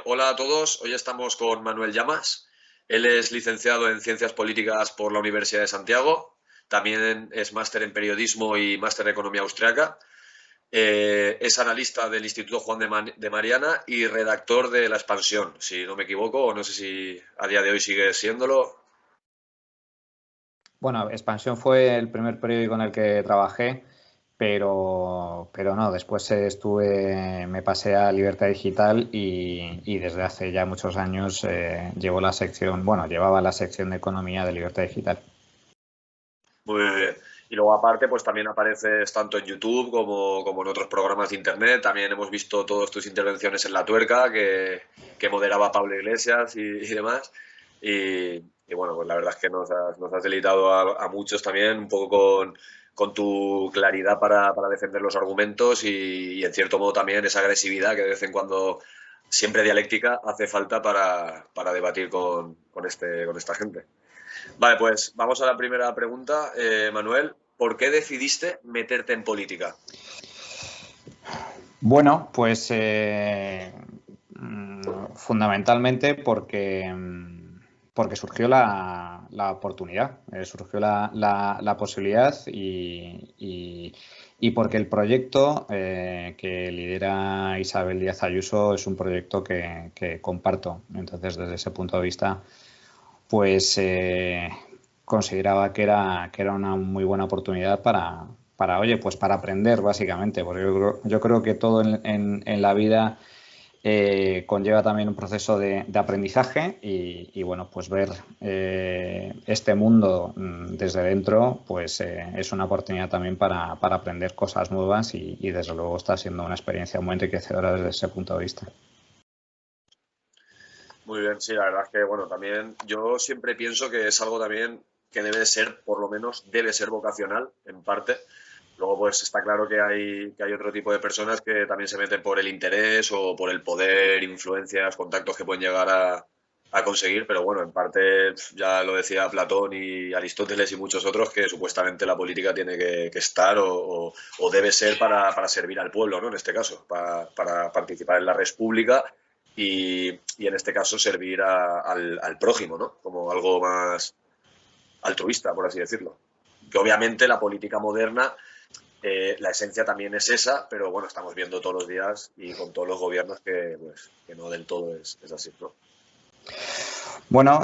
Hola a todos, hoy estamos con Manuel Llamas. Él es licenciado en Ciencias Políticas por la Universidad de Santiago, también es máster en Periodismo y máster en Economía Austriaca. Es analista del Instituto Juan de Mariana y redactor de La Expansión, si no me equivoco, o no sé si a día de hoy sigue siéndolo. Bueno, Expansión fue el primer periódico en el que trabajé, pero no, después me pasé a Libertad Digital y desde hace ya muchos años llevaba la sección de economía de Libertad Digital. Muy bien. Y luego aparte, pues también apareces tanto en YouTube como en otros programas de Internet. También hemos visto todas tus intervenciones en La Tuerca, que moderaba Pablo Iglesias y demás. Y bueno, pues la verdad es que nos has deleitado a muchos también, un poco con tu claridad para defender los argumentos y en cierto modo también esa agresividad que de vez en cuando, siempre dialéctica, hace falta para debatir con esta gente. Vale, pues vamos a la primera pregunta, Manuel. ¿Por qué decidiste meterte en política? Bueno, pues fundamentalmente porque surgió la oportunidad, surgió la posibilidad y porque el proyecto que lidera Isabel Díaz Ayuso es un proyecto que comparto. Entonces, desde ese punto de vista, pues consideraba que era una muy buena oportunidad oye, pues para aprender, básicamente, porque yo creo que todo en la vida conlleva también un proceso de aprendizaje y, bueno, pues ver este mundo desde dentro, pues es una oportunidad también para aprender cosas nuevas y desde luego está siendo una experiencia muy enriquecedora desde ese punto de vista. Muy bien, sí, la verdad es que, bueno, también yo siempre pienso que es algo también que debe ser, por lo menos, debe ser vocacional, en parte. Luego, pues está claro que hay otro tipo de personas que también se meten por el interés o por el poder, influencias, contactos que pueden llegar a conseguir, pero bueno, en parte ya lo decía Platón y Aristóteles y muchos otros que supuestamente la política tiene que estar o debe ser para servir al pueblo, ¿no? En este caso, para participar en la red pública y en este caso servir al prójimo, ¿no? Como algo más altruista, por así decirlo. Que obviamente la política moderna, la esencia también es esa, pero bueno, estamos viendo todos los días y con todos los gobiernos que no del todo es así, ¿no? Bueno,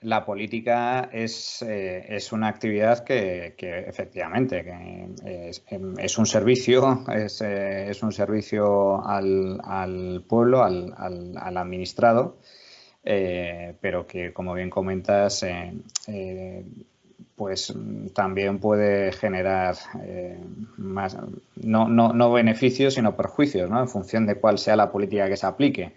la política es una actividad que efectivamente que es un servicio, es un servicio al pueblo, al administrado, pero que, como bien comentas, pues también puede generar más, no beneficios, sino perjuicios, ¿no? En función de cuál sea la política que se aplique.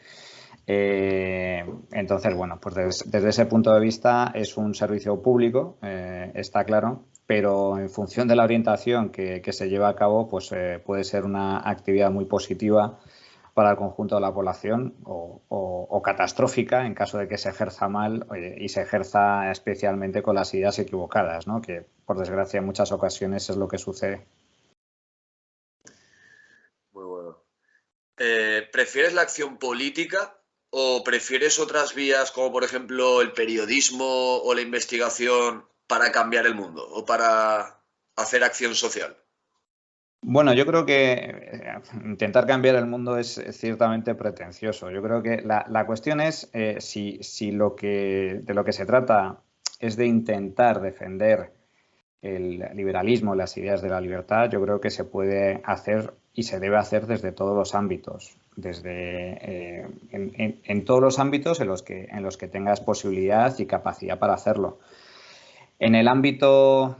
Entonces, bueno, pues desde ese punto de vista es un servicio público, está claro, pero en función de la orientación que se lleva a cabo, pues puede ser una actividad muy positiva para el conjunto de la población o catastrófica en caso de que se ejerza mal, oye, y se ejerza especialmente con las ideas equivocadas, ¿no? Que por desgracia en muchas ocasiones es lo que sucede. Muy bueno. ¿Prefieres la acción política o prefieres otras vías como por ejemplo el periodismo o la investigación para cambiar el mundo o para hacer acción social? Bueno, yo creo que intentar cambiar el mundo es ciertamente pretencioso. Yo creo que la cuestión es si de lo que se trata es de intentar defender el liberalismo, las ideas de la libertad, yo creo que se puede hacer y se debe hacer desde todos los ámbitos, en todos los ámbitos en los que tengas posibilidad y capacidad para hacerlo. En el ámbito,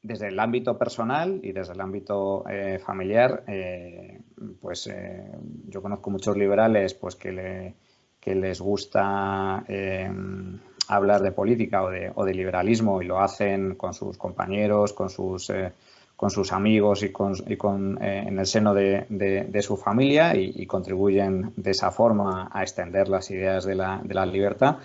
desde el ámbito personal y desde el ámbito familiar, pues yo conozco muchos liberales pues que les gusta hablar de política o de liberalismo y lo hacen con sus compañeros, con sus amigos en el seno de su familia y contribuyen de esa forma a extender las ideas de la libertad.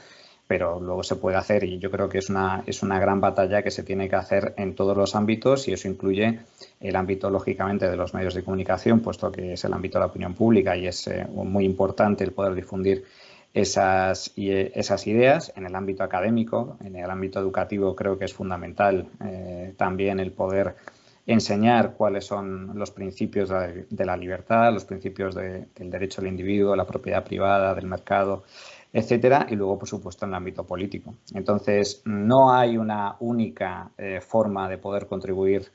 pero luego se puede hacer y yo creo que es una gran batalla que se tiene que hacer en todos los ámbitos y eso incluye el ámbito, lógicamente, de los medios de comunicación, puesto que es el ámbito de la opinión pública y es muy importante el poder difundir esas ideas. En el ámbito académico, en el ámbito educativo, creo que es fundamental también el poder enseñar cuáles son los principios de la libertad, los principios del derecho del individuo, la propiedad privada, del mercado, etcétera, y luego, por supuesto, en el ámbito político. Entonces, no hay una única forma de poder contribuir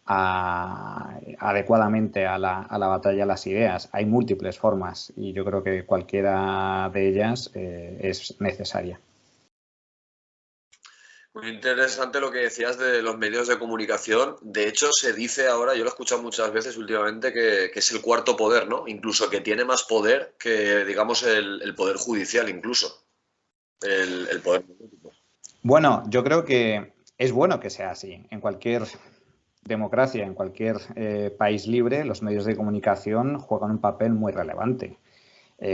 adecuadamente a la batalla de las ideas. Hay múltiples formas y yo creo que cualquiera de ellas es necesaria. Muy interesante lo que decías de los medios de comunicación. De hecho, se dice ahora, yo lo he escuchado muchas veces últimamente, que es el cuarto poder, ¿no? Incluso que tiene más poder que, digamos, el poder judicial, incluso. El poder político. Bueno, yo creo que es bueno que sea así. En cualquier democracia, en cualquier país libre, los medios de comunicación juegan un papel muy relevante.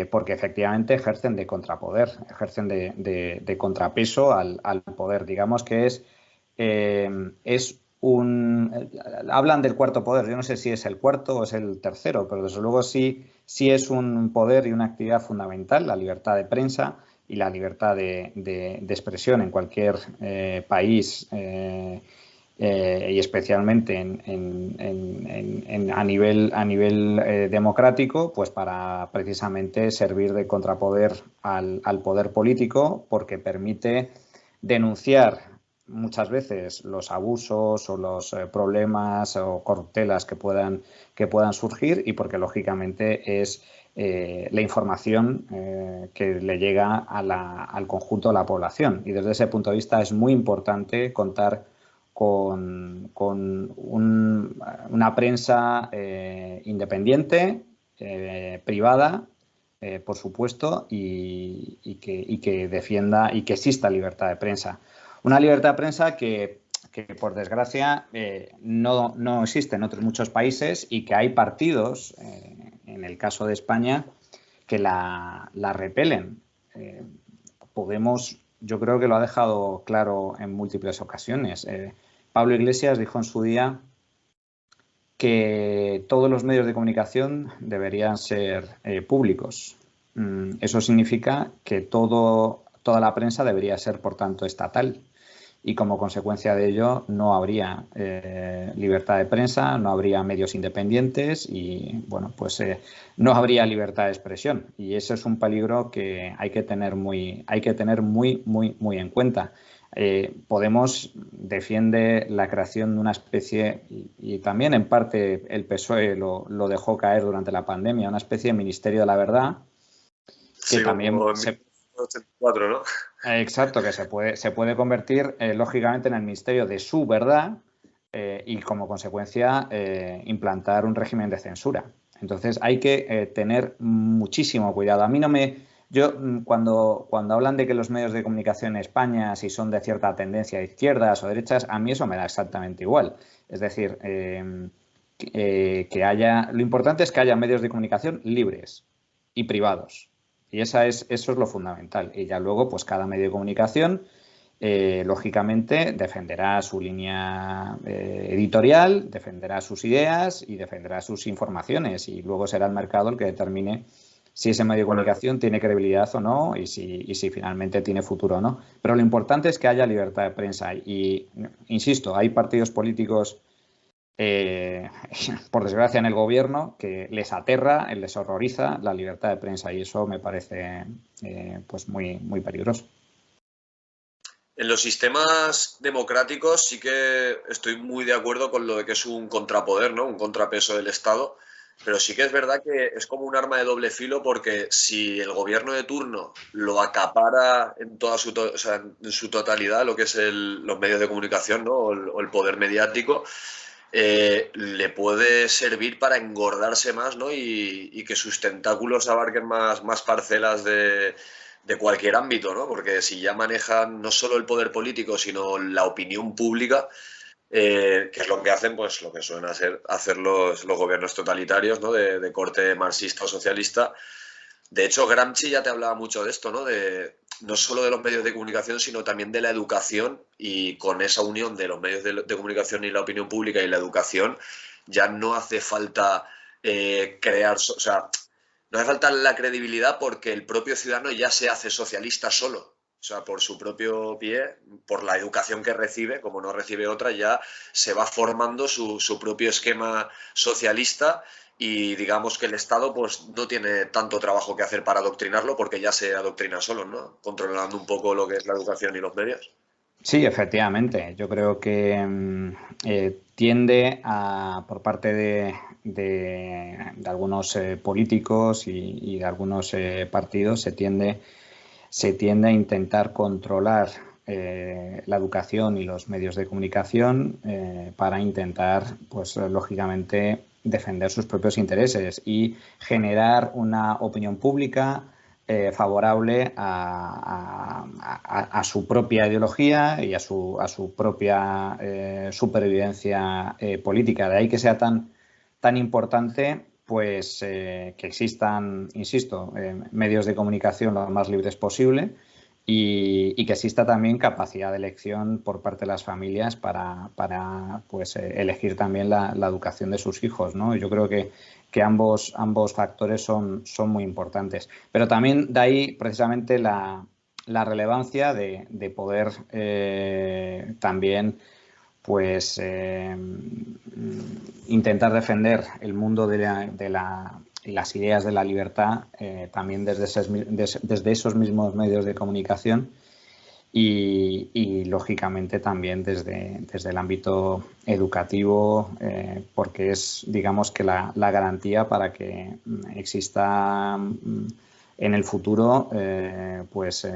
Porque efectivamente ejercen de contrapoder, ejercen de contrapeso al poder. Digamos que es un... Hablan del cuarto poder, yo no sé si es el cuarto o es el tercero, pero desde luego sí es un poder y una actividad fundamental, la libertad de prensa y la libertad de expresión en cualquier país. Y especialmente a nivel democrático, pues para precisamente servir de contrapoder al poder político, porque permite denunciar muchas veces los abusos o los problemas o corruptelas que puedan surgir y porque lógicamente es la información que le llega al conjunto de la población. Y desde ese punto de vista es muy importante contar con una prensa independiente, privada, por supuesto, y que defienda y que exista libertad de prensa. Una libertad de prensa que por desgracia, no existe en otros muchos países y que hay partidos, en el caso de España, que la repelen. Podemos, yo creo que lo ha dejado claro en múltiples ocasiones. Pablo Iglesias dijo en su día que todos los medios de comunicación deberían ser públicos. Eso significa que toda la prensa debería ser, por tanto, estatal. Y como consecuencia de ello no habría libertad de prensa, no habría medios independientes y, bueno, pues no habría libertad de expresión. Y eso es un peligro que hay que tener muy en cuenta. Podemos defiende la creación de una especie, y también en parte el PSOE lo dejó caer durante la pandemia, una especie de Ministerio de la Verdad, que Sí, también como en 1984, ¿no? exacto, que se puede convertir lógicamente en el ministerio de su verdad y como consecuencia implantar un régimen de censura. Entonces hay que tener muchísimo cuidado. A mí no me... cuando hablan de que los medios de comunicación en España, si son de cierta tendencia de izquierdas o derechas, a mí eso me da exactamente igual. Es decir, que haya... Lo importante es que haya medios de comunicación libres y privados. Y eso es lo fundamental. Y ya luego, pues cada medio de comunicación, lógicamente, defenderá su línea editorial, defenderá sus ideas y defenderá sus informaciones. Y luego será el mercado el que determine si ese medio de comunicación tiene credibilidad o no y si finalmente tiene futuro o no. Pero lo importante es que haya libertad de prensa. Y, insisto, hay partidos políticos por desgracia en el gobierno, que les aterra, les horroriza la libertad de prensa y eso me parece pues muy peligroso. En los sistemas democráticos sí que estoy muy de acuerdo con lo de que es un contrapoder, ¿no? Un contrapeso del Estado, pero sí que es verdad que es como un arma de doble filo porque si el gobierno de turno lo acapara en toda o sea, en su totalidad, lo que es los medios de comunicación, ¿no? O el poder mediático, le puede servir para engordarse más, ¿no? Y que sus tentáculos abarquen más parcelas de cualquier ámbito, ¿no? Porque si ya manejan no solo el poder político, sino la opinión pública, que es lo que hacen, pues lo que suelen hacer los gobiernos totalitarios, ¿no? De corte marxista o socialista. De hecho, Gramsci ya te hablaba mucho de esto, ¿no? De no solo de los medios de comunicación, sino también de la educación, y con esa unión de los medios de comunicación y la opinión pública y la educación ya no hace falta crear, o sea, no hace falta la credibilidad porque el propio ciudadano ya se hace socialista solo. O sea, por su propio pie, por la educación que recibe, como no recibe otra, ya se va formando su propio esquema socialista, y digamos que el Estado pues no tiene tanto trabajo que hacer para adoctrinarlo porque ya se adoctrina solo, ¿no? Controlando un poco lo que es la educación y los medios. Sí, efectivamente. Yo creo que tiende a, por parte de algunos políticos y de algunos partidos, se tiende a intentar controlar la educación y los medios de comunicación para intentar, pues lógicamente, defender sus propios intereses y generar una opinión pública favorable a su propia ideología y a su propia supervivencia política. De ahí que sea tan importante pues que existan, insisto, medios de comunicación lo más libres posible y que exista también capacidad de elección por parte de las familias para pues, elegir también la educación de sus hijos, ¿no? Yo creo que ambos factores son muy importantes. Pero también de ahí precisamente la relevancia de poder también pues intentar defender el mundo y las ideas de la libertad también desde esos mismos medios de comunicación y lógicamente también desde el ámbito educativo porque es digamos que la garantía para que exista en el futuro pues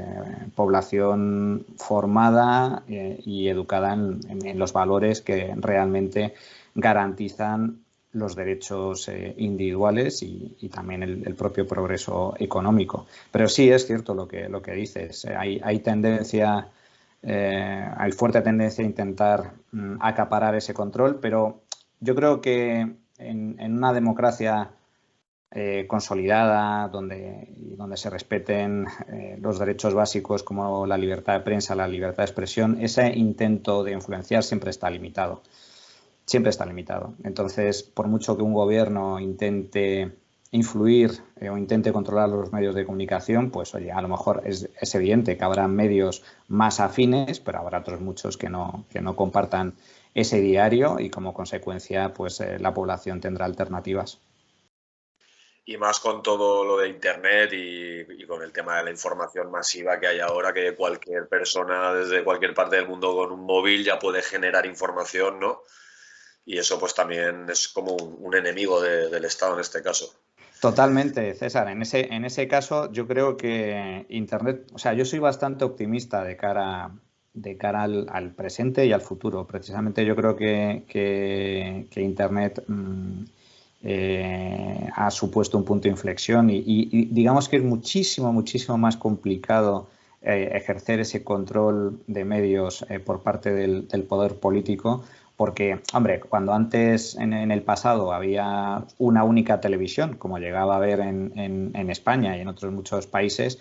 población formada y educada en los valores que realmente garantizan los derechos individuales y también el propio progreso económico. Pero sí es cierto lo que dices. Hay tendencia, hay fuerte tendencia a intentar acaparar ese control, pero yo creo que en una democracia consolidada, donde se respeten los derechos básicos como la libertad de prensa, la libertad de expresión, ese intento de influenciar siempre está limitado. Siempre está limitado. Entonces, por mucho que un gobierno intente influir o intente controlar los medios de comunicación, pues oye, a lo mejor es evidente que habrá medios más afines, pero habrá otros muchos que no compartan ese diario y como consecuencia, pues la población tendrá alternativas. Y más con todo lo de Internet y con el tema de la información masiva que hay ahora, que cualquier persona desde cualquier parte del mundo con un móvil ya puede generar información, ¿no? Y eso pues también es como un enemigo del Estado en este caso. Totalmente, César. En ese caso, yo creo que Internet, o sea, yo soy bastante optimista de cara al presente y al futuro. Precisamente yo creo que Internet ha supuesto un punto de inflexión y digamos que es muchísimo, muchísimo más complicado ejercer ese control de medios por parte del poder político porque, hombre, cuando antes en el pasado había una única televisión, como llegaba a haber en España y en otros muchos países,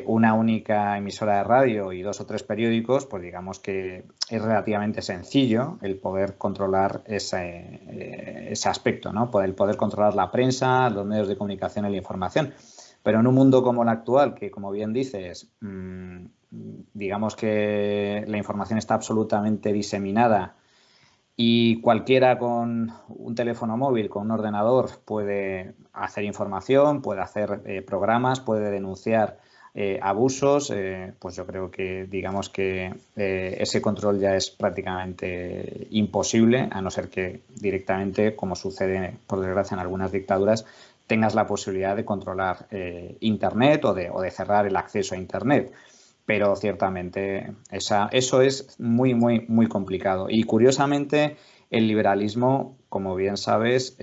una única emisora de radio y 2 o 3 periódicos, pues digamos que es relativamente sencillo el poder controlar ese aspecto, ¿no? El poder controlar la prensa, los medios de comunicación y la información. Pero en un mundo como el actual, que como bien dices, digamos que la información está absolutamente diseminada y cualquiera con un teléfono móvil, con un ordenador, puede hacer información, puede hacer programas, puede denunciar abusos, pues yo creo que digamos que ese control ya es prácticamente imposible, a no ser que directamente, como sucede por desgracia en algunas dictaduras, tengas la posibilidad de controlar Internet o de cerrar el acceso a Internet. Pero ciertamente eso es muy, muy, muy complicado. Y curiosamente, el liberalismo, como bien sabes,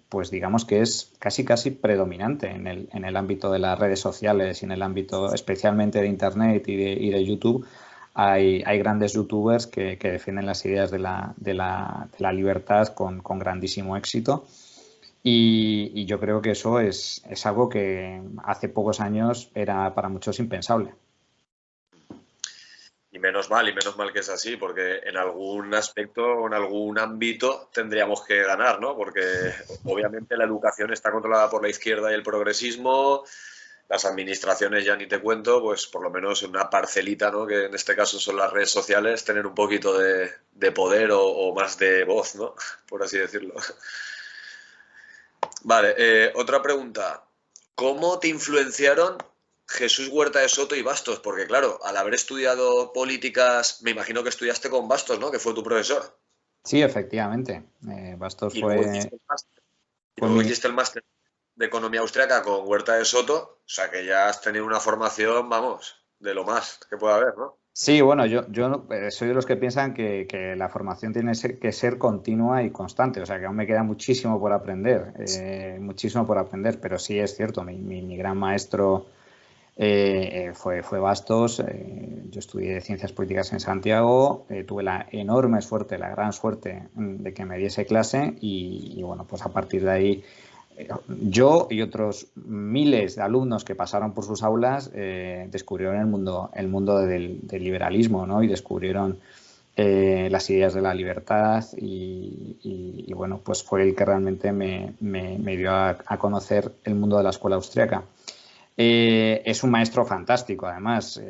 pues digamos que es casi, casi predominante en el ámbito de las redes sociales y en el ámbito especialmente de Internet y de YouTube. Hay grandes youtubers que defienden las ideas de la libertad con grandísimo éxito Y yo creo que eso es algo que hace pocos años era para muchos impensable. Y menos mal que es así, porque en algún aspecto o en algún ámbito tendríamos que ganar, ¿no? Porque obviamente la educación está controlada por la izquierda y el progresismo, las administraciones ya ni te cuento, pues por lo menos en una parcelita, ¿no? Que en este caso son las redes sociales, tener un poquito de poder o más de voz, ¿no? Por así decirlo. Vale, otra pregunta. ¿Cómo te influenciaron Jesús Huerta de Soto y Bastos? Porque claro, al haber estudiado políticas, me imagino que estudiaste con Bastos, ¿no? Que fue tu profesor. Sí, efectivamente. Bastos Y luego hiciste el máster. Y fue luego mi, hiciste el máster de Economía Austriaca con Huerta de Soto. O sea que ya has tenido una formación, vamos, de lo más que pueda haber, ¿no? Sí, bueno, yo soy de los que piensan que la formación tiene que ser continua y constante, o sea que aún me queda muchísimo por aprender, pero sí es cierto, mi gran maestro fue Bastos. Yo estudié Ciencias Políticas en Santiago, tuve la enorme suerte, la gran suerte de que me diese clase y bueno, pues a partir de ahí yo y otros miles de alumnos que pasaron por sus aulas descubrieron el mundo del liberalismo, ¿no? Y descubrieron las ideas de la libertad y, bueno, pues fue el que realmente me dio a conocer el mundo de la escuela austríaca. Es un maestro fantástico, además.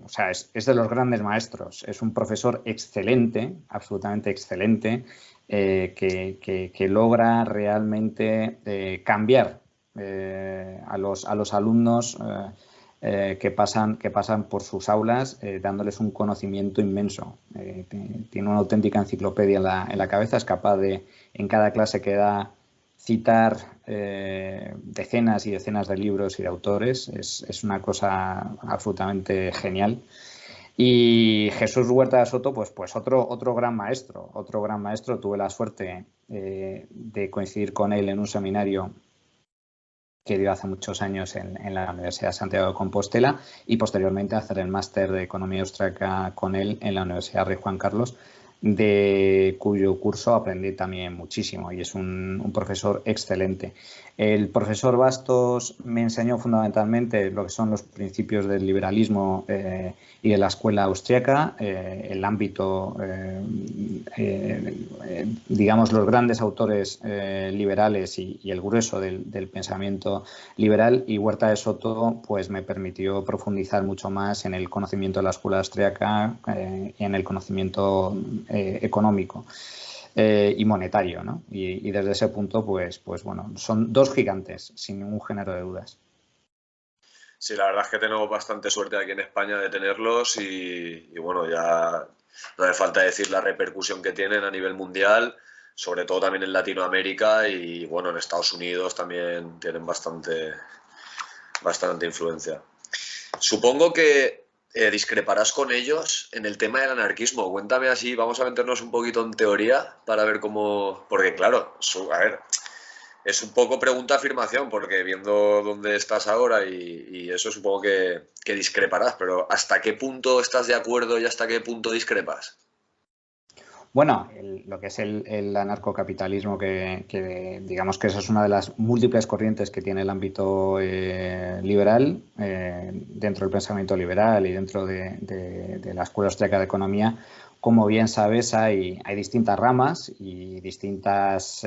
O sea, es de los grandes maestros. Es un profesor excelente, absolutamente excelente, que logra realmente cambiar a los alumnos que pasan por sus aulas, dándoles un conocimiento inmenso. Tiene una auténtica enciclopedia en la cabeza, es capaz de, en cada clase que da, citar decenas y decenas de libros y de autores. Es una cosa absolutamente genial. Y Jesús Huerta de Soto, pues otro gran maestro, otro gran maestro. Tuve la suerte de coincidir con él en un seminario que dio hace muchos años en la Universidad de Santiago de Compostela y posteriormente hacer el máster de Economía Austríaca con él en la Universidad Rey Juan Carlos, de cuyo curso aprendí también muchísimo y es un profesor excelente. El profesor Bastos me enseñó fundamentalmente lo que son los principios del liberalismo y de la escuela austríaca, el ámbito, digamos, los grandes autores liberales y el grueso del pensamiento liberal, y Huerta de Soto pues me permitió profundizar mucho más en el conocimiento de la escuela austríaca y en el conocimiento económico y monetario, ¿no? Y desde ese punto, pues bueno, son dos gigantes, sin ningún género de dudas. Sí, la verdad es que tenemos bastante suerte aquí en España de tenerlos y bueno, ya no hace falta decir la repercusión que tienen a nivel mundial, sobre todo también en Latinoamérica y bueno, en Estados Unidos también tienen bastante influencia. Supongo que discreparás con ellos en el tema del anarquismo. Cuéntame así, vamos a meternos un poquito en teoría para ver cómo... Porque claro, a ver, es un poco pregunta-afirmación, porque viendo dónde estás ahora y eso supongo que discreparás, pero ¿hasta qué punto estás de acuerdo y hasta qué punto discrepas? Bueno, lo que es el anarcocapitalismo, que digamos que esa es una de las múltiples corrientes que tiene el ámbito liberal, dentro del pensamiento liberal y dentro de la Escuela Austríaca de Economía. Como bien sabes, hay distintas ramas y distintas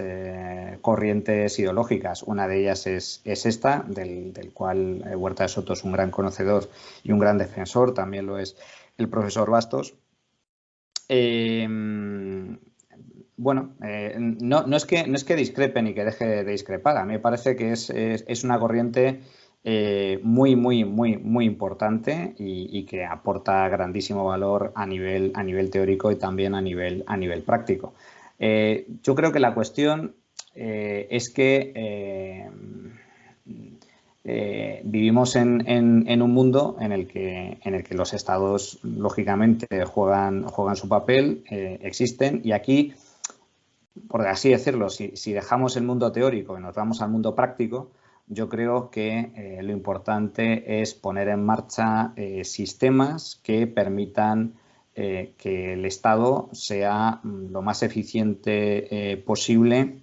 corrientes ideológicas. Una de ellas es esta, del cual Huerta de Soto es un gran conocedor y un gran defensor, también lo es el profesor Bastos. Bueno, no es que discrepe ni que deje de discrepar. A mí me parece que es una corriente muy importante y que aporta grandísimo valor a nivel teórico y también a nivel práctico. Yo creo que la cuestión es que vivimos en un mundo en el que los estados, lógicamente, juegan su papel, existen, y aquí, por así decirlo, si dejamos el mundo teórico y nos vamos al mundo práctico, yo creo que lo importante es poner en marcha sistemas que permitan que el Estado sea lo más eficiente posible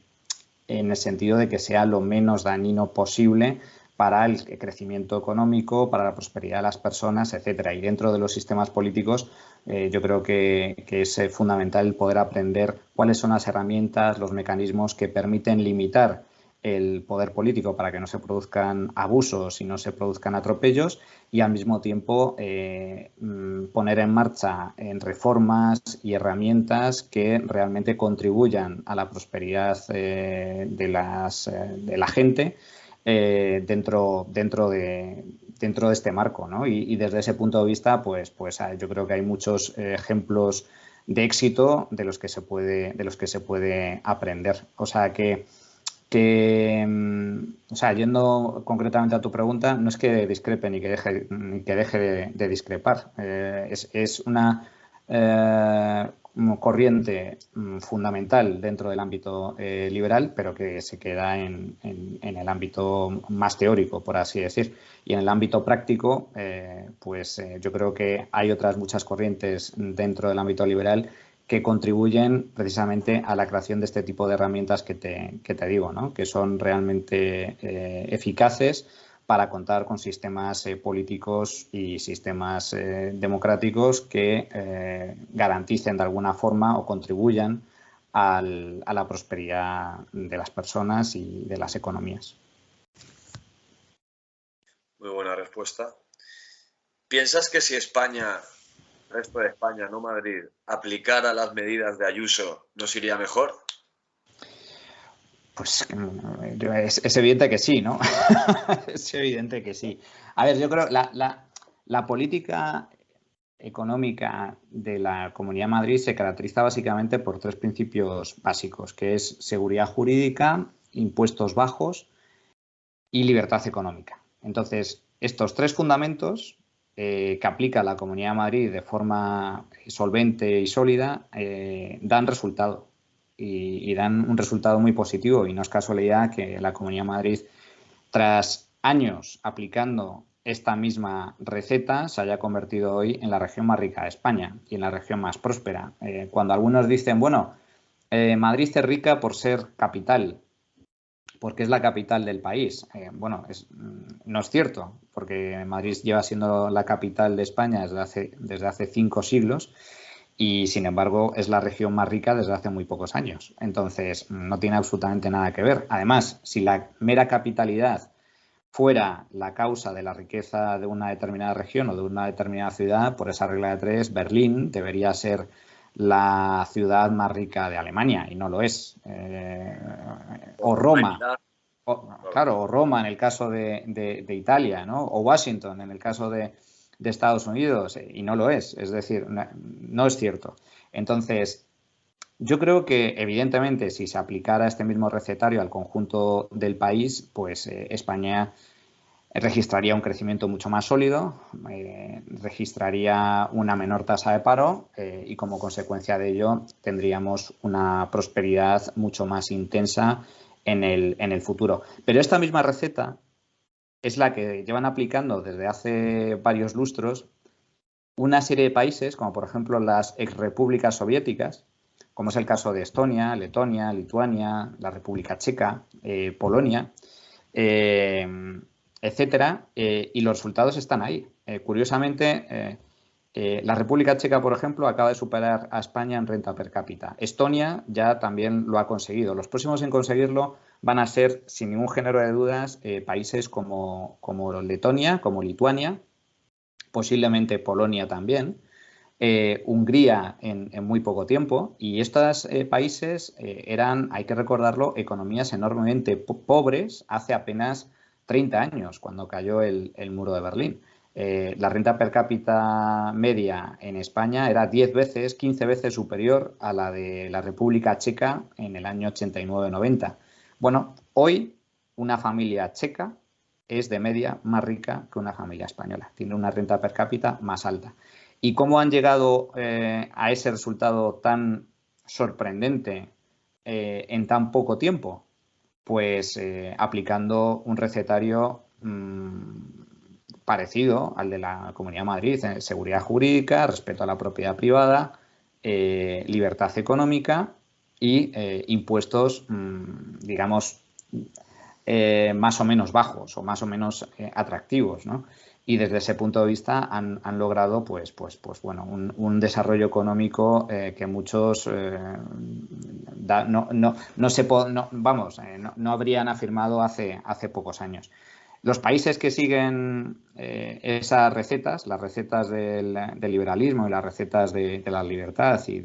en el sentido de que sea lo menos dañino posible para el crecimiento económico, para la prosperidad de las personas, etcétera. Y dentro de los sistemas políticos, yo creo que es fundamental el poder aprender cuáles son las herramientas, los mecanismos que permiten limitar el poder político para que no se produzcan abusos y no se produzcan atropellos, y al mismo tiempo poner en marcha reformas y herramientas que realmente contribuyan a la prosperidad de la gente dentro de este marco, ¿no? Y desde ese punto de vista, pues yo creo que hay muchos ejemplos de éxito de los que se puede aprender. O sea o sea, yendo concretamente a tu pregunta, no es que discrepe ni que deje de discrepar. Es una corriente fundamental dentro del ámbito liberal, pero que se queda en el ámbito más teórico, por así decir. Y en el ámbito práctico, yo creo que hay otras muchas corrientes dentro del ámbito liberal que contribuyen precisamente a la creación de este tipo de herramientas que te digo, ¿no? Que son realmente eficaces para contar con sistemas políticos y sistemas democráticos que garanticen de alguna forma o contribuyan a la prosperidad de las personas y de las economías. Muy buena respuesta. ¿Piensas que si España, el resto de España, no Madrid, aplicara las medidas de Ayuso, nos iría mejor? Pues es evidente que sí, ¿no? Es evidente que sí. A ver, yo creo que la política económica de la Comunidad de Madrid se caracteriza básicamente por tres principios básicos, que es seguridad jurídica, impuestos bajos y libertad económica. Entonces, estos tres fundamentos que aplica la Comunidad de Madrid de forma solvente y sólida dan resultado y dan un resultado muy positivo, y no es casualidad que la Comunidad de Madrid, tras años aplicando esta misma receta, se haya convertido hoy en la región más rica de España y en la región más próspera. Cuando algunos dicen, bueno, Madrid es rica por ser capital, porque es la capital del país. No es cierto, porque Madrid lleva siendo la capital de España desde hace 5 siglos y, sin embargo, es la región más rica desde hace muy pocos años. Entonces, no tiene absolutamente nada que ver. Además, si la mera capitalidad fuera la causa de la riqueza de una determinada región o de una determinada ciudad, por esa regla de tres, Berlín debería ser la ciudad más rica de Alemania, y no lo es. O Roma, claro, o Roma en el caso de Italia, ¿no? O Washington en el caso de Estados Unidos, y no lo es. Es decir, no es cierto. Entonces, yo creo que, evidentemente, si se aplicara este mismo recetario al conjunto del país, pues España registraría un crecimiento mucho más sólido, registraría una menor tasa de paro y, como consecuencia de ello, tendríamos una prosperidad mucho más intensa en el futuro. Pero esta misma receta es la que llevan aplicando desde hace varios lustros una serie de países, como por ejemplo las exrepúblicas soviéticas, como es el caso de Estonia, Letonia, Lituania, la República Checa, Polonia, etcétera, y los resultados están ahí. Curiosamente, la República Checa, por ejemplo, acaba de superar a España en renta per cápita. Estonia ya también lo ha conseguido. Los próximos en conseguirlo van a ser, sin ningún género de dudas, países como Letonia, como Lituania, posiblemente Polonia también, Hungría en muy poco tiempo, y estos países eran, hay que recordarlo, economías enormemente pobres hace apenas 30 años, cuando cayó el muro de Berlín. La renta per cápita media en España era 10 veces, 15 veces superior a la de la República Checa en el año 89-90. Bueno, hoy una familia checa es de media más rica que una familia española, tiene una renta per cápita más alta. ¿Y cómo han llegado a ese resultado tan sorprendente en tan poco tiempo? Pues aplicando un recetario parecido al de la Comunidad de Madrid: seguridad jurídica, respeto a la propiedad privada, libertad económica y impuestos, digamos, más o menos bajos o más o menos atractivos, ¿no? Y desde ese punto de vista han logrado pues bueno, un desarrollo económico que muchos no habrían afirmado hace pocos años. Los países que siguen esas recetas, las recetas del liberalismo y las recetas de la libertad y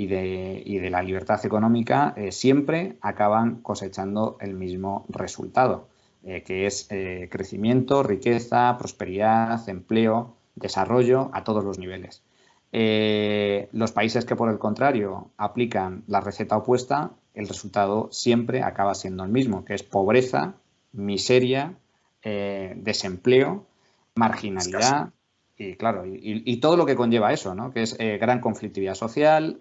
de la libertad económica, siempre acaban cosechando el mismo resultado, que es crecimiento, riqueza, prosperidad, empleo, desarrollo a todos los niveles. Los países que, por el contrario, aplican la receta opuesta, el resultado siempre acaba siendo el mismo, que es pobreza, miseria, desempleo, marginalidad y, claro, y todo lo que conlleva eso, ¿no? Que es gran conflictividad social,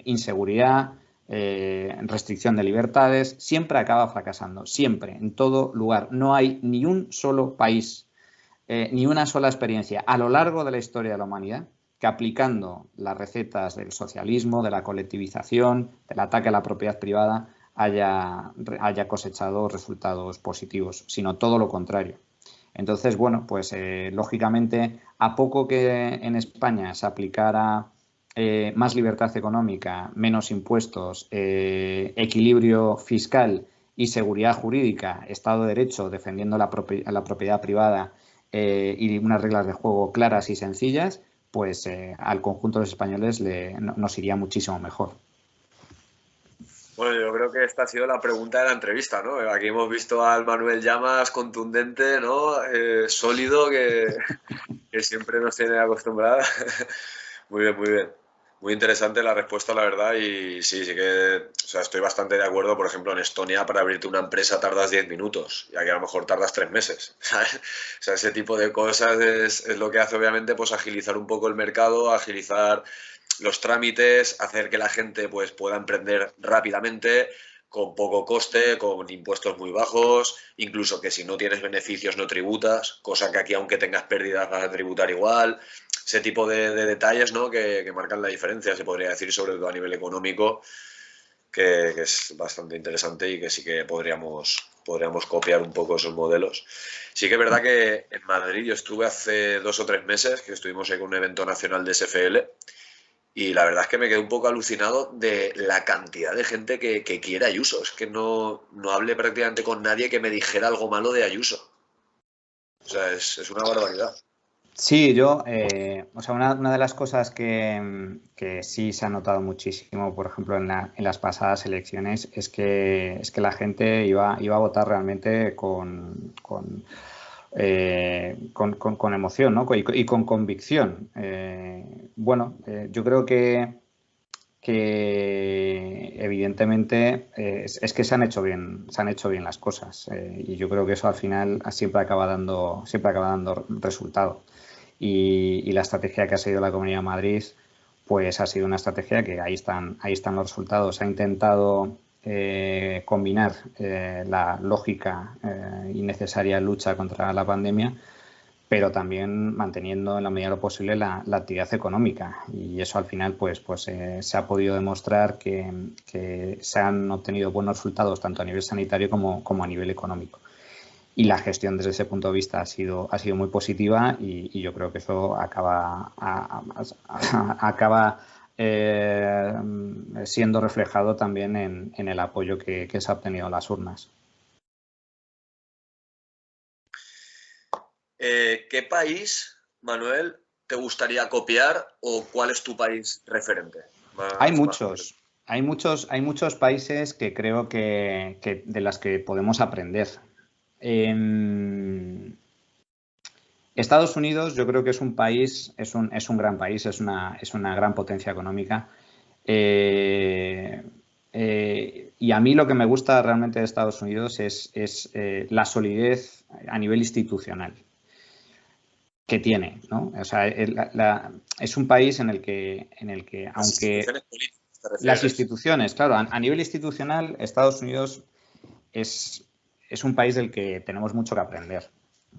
inseguridad, restricción de libertades. Siempre acaba fracasando, siempre, en todo lugar. No hay ni un solo país, ni una sola experiencia a lo largo de la historia de la humanidad que, aplicando las recetas del socialismo, de la colectivización, del ataque a la propiedad privada, haya cosechado resultados positivos, sino todo lo contrario. Entonces, bueno, pues lógicamente, a poco que en España se aplicara más libertad económica, menos impuestos, equilibrio fiscal y seguridad jurídica, Estado de Derecho, defendiendo la propiedad privada y unas reglas de juego claras y sencillas, pues al conjunto de los españoles nos iría muchísimo mejor. Bueno, yo creo que esta ha sido la pregunta de la entrevista, ¿no? Aquí hemos visto al Manuel Llamas contundente, ¿no? Sólido, que siempre nos tiene acostumbrada. Muy bien, muy bien. Muy interesante la respuesta, la verdad, y sí, sí que, o sea, estoy bastante de acuerdo. Por ejemplo, en Estonia, para abrirte una empresa tardas 10 minutos, y aquí a lo mejor tardas 3 meses, ¿sabes? O sea, ese tipo de cosas es lo que hace, obviamente, pues agilizar un poco el mercado, agilizar los trámites, hacer que la gente pues pueda emprender rápidamente, con poco coste, con impuestos muy bajos, incluso que si no tienes beneficios no tributas, cosa que aquí, aunque tengas pérdidas, vas a tributar igual. Ese tipo de detalles, ¿no? que marcan la diferencia, se podría decir, sobre todo a nivel económico, que es bastante interesante y que sí que podríamos copiar un poco esos modelos. Sí que es verdad que en Madrid yo estuve hace 2 o 3 meses, que estuvimos en un evento nacional de SFL, y la verdad es que me quedé un poco alucinado de la cantidad de gente que quiere Ayuso. Es que no hablé prácticamente con nadie que me dijera algo malo de Ayuso. O sea, es una barbaridad. Sí, o sea, una de las cosas que sí se ha notado muchísimo, por ejemplo, en las pasadas elecciones, es que la gente iba a votar realmente con emoción, ¿no? Y con convicción. Bueno, yo creo que evidentemente es que se han hecho bien las cosas, y yo creo que eso al final siempre acaba dando resultado. Y la estrategia que ha seguido la Comunidad de Madrid, pues ha sido una estrategia que ahí están los resultados. Ha intentado combinar la lógica y necesaria lucha contra la pandemia, pero también manteniendo en la medida de lo posible la actividad económica, y eso al final pues se ha podido demostrar que se han obtenido buenos resultados tanto a nivel sanitario como a nivel económico. Y la gestión desde ese punto de vista ha sido muy positiva, y yo creo que eso acaba siendo reflejado también en el apoyo que se ha obtenido en las urnas. ¿Qué país, Manuel, te gustaría copiar o cuál es tu país referente? Hay Más concreto. muchos, hay muchos países que creo que de las que podemos aprender. En Estados Unidos, yo creo que es un país, es un gran país, es una gran potencia económica. Eh, y a mí lo que me gusta realmente de Estados Unidos es la solidez a nivel institucional que tiene, ¿no? O sea, es un país en el que Las aunque instituciones políticas, ¿te las refieres? instituciones, claro, a nivel institucional, Estados Unidos es, un país del que tenemos mucho que aprender,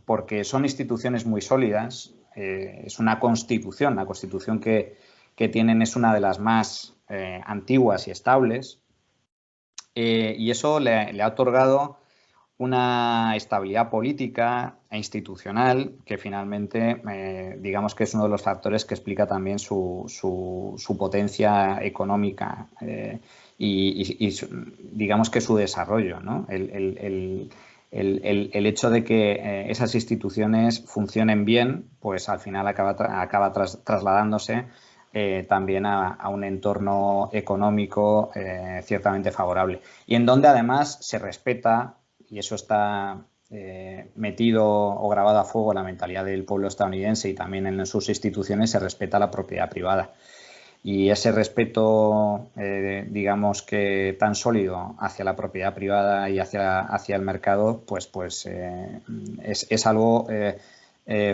porque son instituciones muy sólidas, es una constitución, la constitución que tienen es una de las más antiguas y estables, y eso le ha otorgado una estabilidad política e institucional que finalmente, digamos que es uno de los factores que explica también su potencia económica y digamos que su desarrollo, ¿no? El hecho de que esas instituciones funcionen bien, pues al final acaba trasladándose también a un entorno económico ciertamente favorable. Y en donde además se respeta, y eso está metido o grabado a fuego en la mentalidad del pueblo estadounidense y también en sus instituciones, se respeta la propiedad privada. Y ese respeto, digamos que tan sólido hacia la propiedad privada y hacia el mercado, pues es algo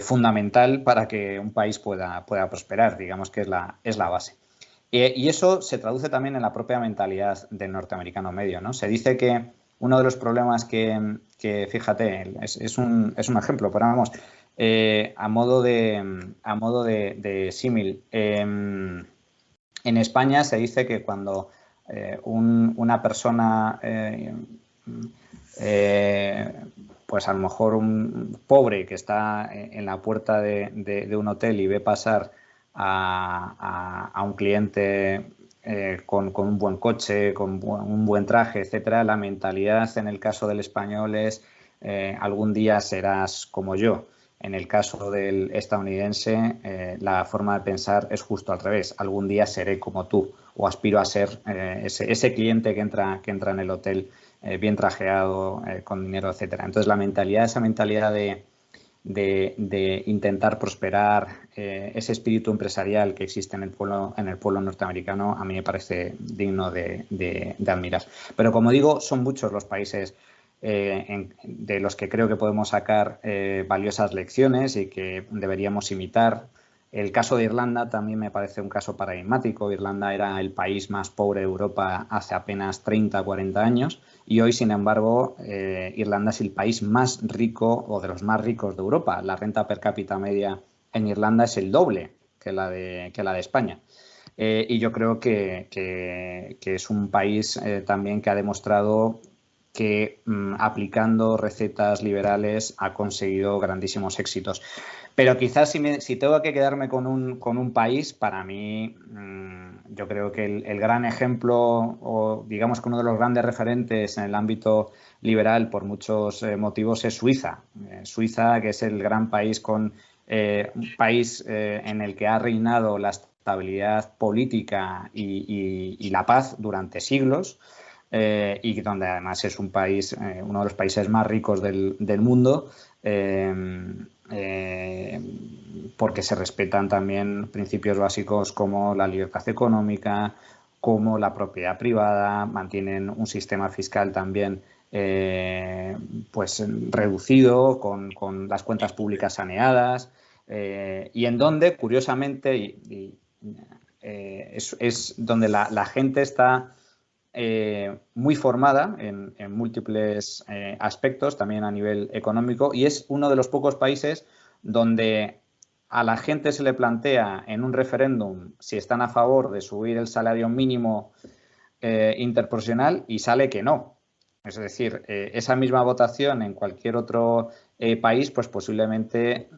fundamental para que un país pueda prosperar, digamos que es la base. Y eso se traduce también en la propia mentalidad del norteamericano medio, ¿no? Se dice que uno de los problemas que fíjate, es un ejemplo, pero vamos, a modo de símil, en España se dice que cuando una persona, pues a lo mejor un pobre que está en la puerta de un hotel y ve pasar a un cliente con un buen coche, con un buen traje, etcétera, la mentalidad en el caso del español es algún día serás como yo. En el caso del estadounidense, la forma de pensar es justo al revés. Algún día seré como tú o aspiro a ser ese cliente que entra en el hotel bien trajeado, con dinero, etcétera. Entonces, esa mentalidad de intentar prosperar, ese espíritu empresarial que existe en el pueblo norteamericano, a mí me parece digno de admirar. Pero como digo, son muchos los países de los que creo que podemos sacar valiosas lecciones y que deberíamos imitar. El caso de Irlanda también me parece un caso paradigmático. Irlanda era el país más pobre de Europa hace apenas 30 o 40 años y hoy, sin embargo, Irlanda es el país más rico o de los más ricos de Europa. La renta per cápita media en Irlanda es el doble que la de España. Y yo creo que es un país también que ha demostrado que aplicando recetas liberales ha conseguido grandísimos éxitos. Pero quizás si tengo que quedarme con un país, para mí yo creo que el gran ejemplo o digamos que uno de los grandes referentes en el ámbito liberal por muchos motivos es Suiza. Suiza, que es el gran país un país en el que ha reinado la estabilidad política y la paz durante siglos. Y donde además es un país, uno de los países más ricos del mundo, porque se respetan también principios básicos como la libertad económica, como la propiedad privada, mantienen un sistema fiscal también pues reducido, con las cuentas públicas saneadas, y en donde, curiosamente, es donde la gente está muy formada en múltiples aspectos, también a nivel económico, y es uno de los pocos países donde a la gente se le plantea en un referéndum si están a favor de subir el salario mínimo interprofesional y sale que no. Es decir, esa misma votación en cualquier otro país, pues posiblemente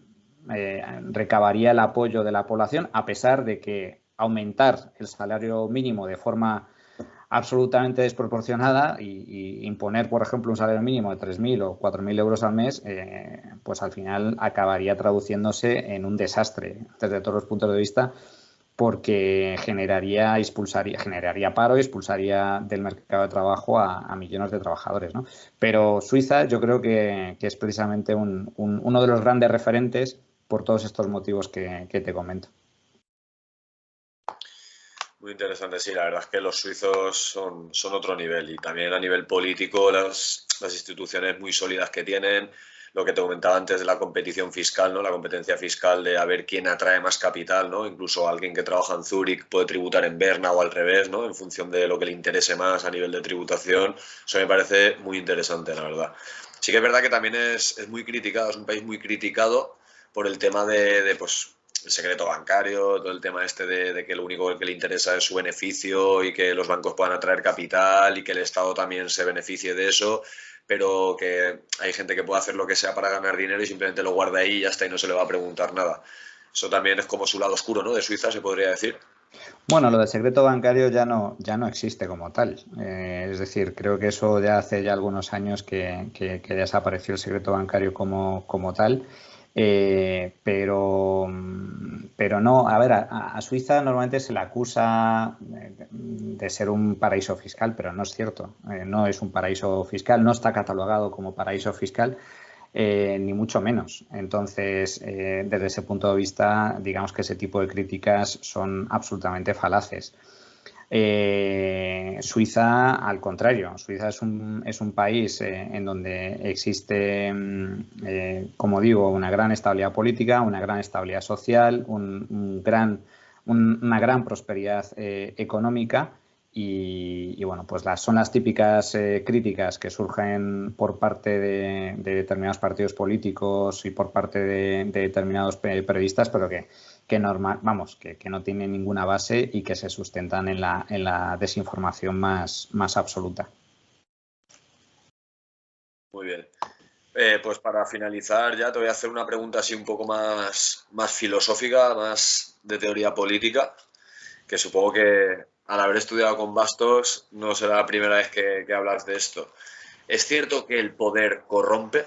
recabaría el apoyo de la población, a pesar de que aumentar el salario mínimo de forma absolutamente desproporcionada y imponer, por ejemplo, un salario mínimo de 3.000 o 4.000 euros al mes, pues al final acabaría traduciéndose en un desastre desde todos los puntos de vista, porque generaría paro y expulsaría del mercado de trabajo a millones de trabajadores, ¿no? Pero Suiza yo creo que es precisamente uno de los grandes referentes por todos estos motivos que te comento. Muy interesante, sí, la verdad es que los suizos son otro nivel y también a nivel político las instituciones muy sólidas que tienen, lo que te comentaba antes de la competición fiscal, ¿no? La competencia fiscal de a ver quién atrae más capital, ¿no? Incluso alguien que trabaja en Zúrich puede tributar en Berna o al revés, ¿no? En función de lo que le interese más a nivel de tributación. Eso me parece muy interesante, la verdad. Sí que es verdad que también es muy criticado, es un país muy criticado por el tema el secreto bancario, todo el tema este de que lo único que le interesa es su beneficio y que los bancos puedan atraer capital y que el Estado también se beneficie de eso, pero que hay gente que puede hacer lo que sea para ganar dinero y simplemente lo guarda ahí y ya está y no se le va a preguntar nada. Eso también es como su lado oscuro, ¿no? De Suiza, se podría decir. Bueno, lo del secreto bancario ya no existe como tal. Es decir, creo que eso ya hace ya algunos años que desapareció el secreto bancario como tal. Pero no, a ver, a Suiza normalmente se le acusa de ser un paraíso fiscal, pero no es cierto. No es un paraíso fiscal, no está catalogado como paraíso fiscal. Ni mucho menos. Entonces, desde ese punto de vista, digamos que ese tipo de críticas son absolutamente falaces. Suiza, al contrario, Suiza es un país en donde existe, como digo, una gran estabilidad política, una gran estabilidad social, una gran prosperidad económica. Y bueno, pues son las típicas críticas que surgen por parte de determinados partidos políticos y por parte de determinados periodistas, pero que normal, vamos, que no tienen ninguna base y que se sustentan en la desinformación más absoluta. Muy bien. Pues para finalizar ya te voy a hacer una pregunta así un poco más filosófica, más de teoría política, que supongo que al haber estudiado con Bastos no será la primera vez que hablas de esto. ¿Es cierto que el poder corrompe?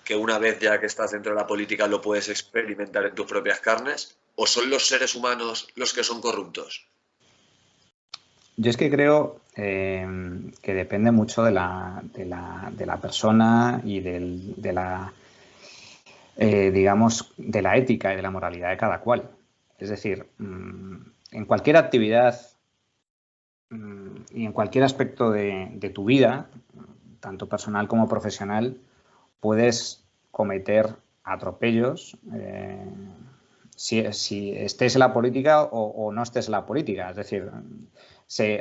¿Que una vez ya que estás dentro de la política lo puedes experimentar en tus propias carnes? ¿O son los seres humanos los que son corruptos? Yo es que creo que depende mucho de la persona y digamos, de la ética y de la moralidad de cada cual. Es decir, en cualquier actividad y en cualquier aspecto de tu vida, tanto personal como profesional, puedes cometer atropellos, si estés en la política o no estés en la política. Es decir,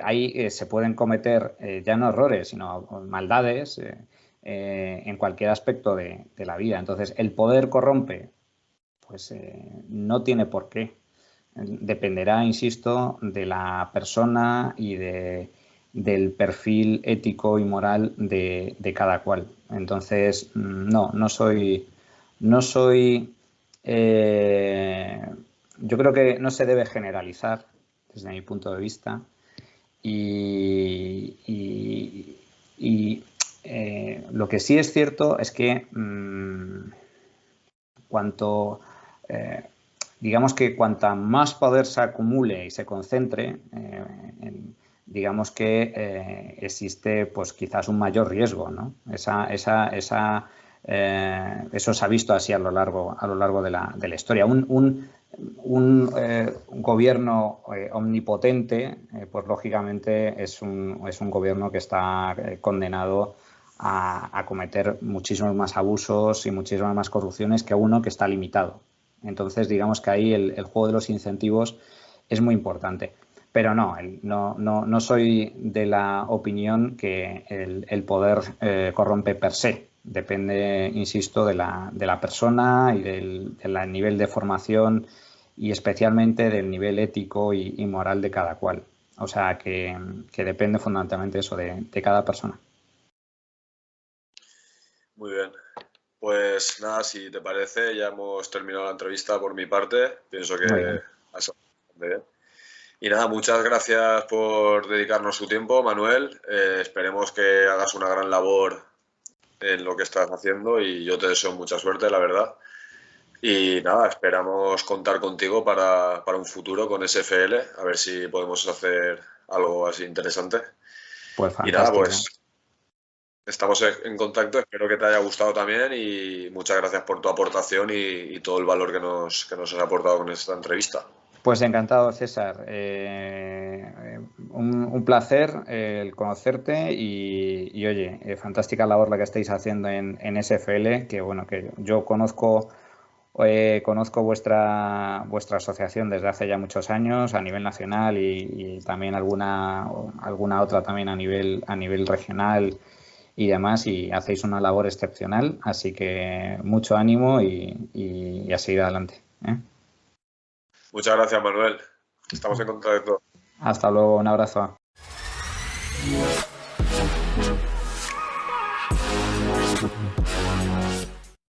ahí se pueden cometer ya no errores, sino maldades en cualquier aspecto de la vida. Entonces, el poder corrompe, pues no tiene por qué. Dependerá, insisto, de la persona y del perfil ético y moral de cada cual. Entonces, no soy, yo creo que no se debe generalizar desde mi punto de vista y lo que sí es cierto es que cuanto digamos que cuanta más poder se acumule y se concentre, digamos que existe pues quizás un mayor riesgo, ¿no? Eso se ha visto así a lo largo de la historia. Un gobierno omnipotente, pues lógicamente es un gobierno que está condenado a cometer muchísimos más abusos y muchísimas más corrupciones que uno que está limitado. Entonces, digamos que ahí el juego de los incentivos es muy importante. Pero no soy de la opinión que el poder corrompe per se. Depende, insisto, de la persona y del nivel de formación y especialmente del nivel ético y moral de cada cual. O sea, que depende fundamentalmente eso de cada persona. Muy bien. Pues nada, si te parece, ya hemos terminado la entrevista por mi parte. Pienso que Muy bien. ha estado bastante bien. Y nada, muchas gracias por dedicarnos su tiempo, Manuel. Esperemos que hagas una gran labor en lo que estás haciendo y yo te deseo mucha suerte, la verdad. Y nada, esperamos contar contigo para un futuro con SFL, a ver si podemos hacer algo así interesante. Pues Y nada, fantástico. pues estamos en contacto, espero que te haya gustado también y muchas gracias por tu aportación y todo el valor que nos has aportado con esta entrevista. Pues encantado, César. Un placer el conocerte y oye, fantástica labor la que estáis haciendo en SFL, que bueno, que yo conozco vuestra asociación desde hace ya muchos años a nivel nacional y también alguna otra también a nivel regional y demás, y hacéis una labor excepcional, así que mucho ánimo y a seguir adelante, ¿eh? Muchas gracias, Manuel. Estamos en contacto. Hasta luego, un abrazo.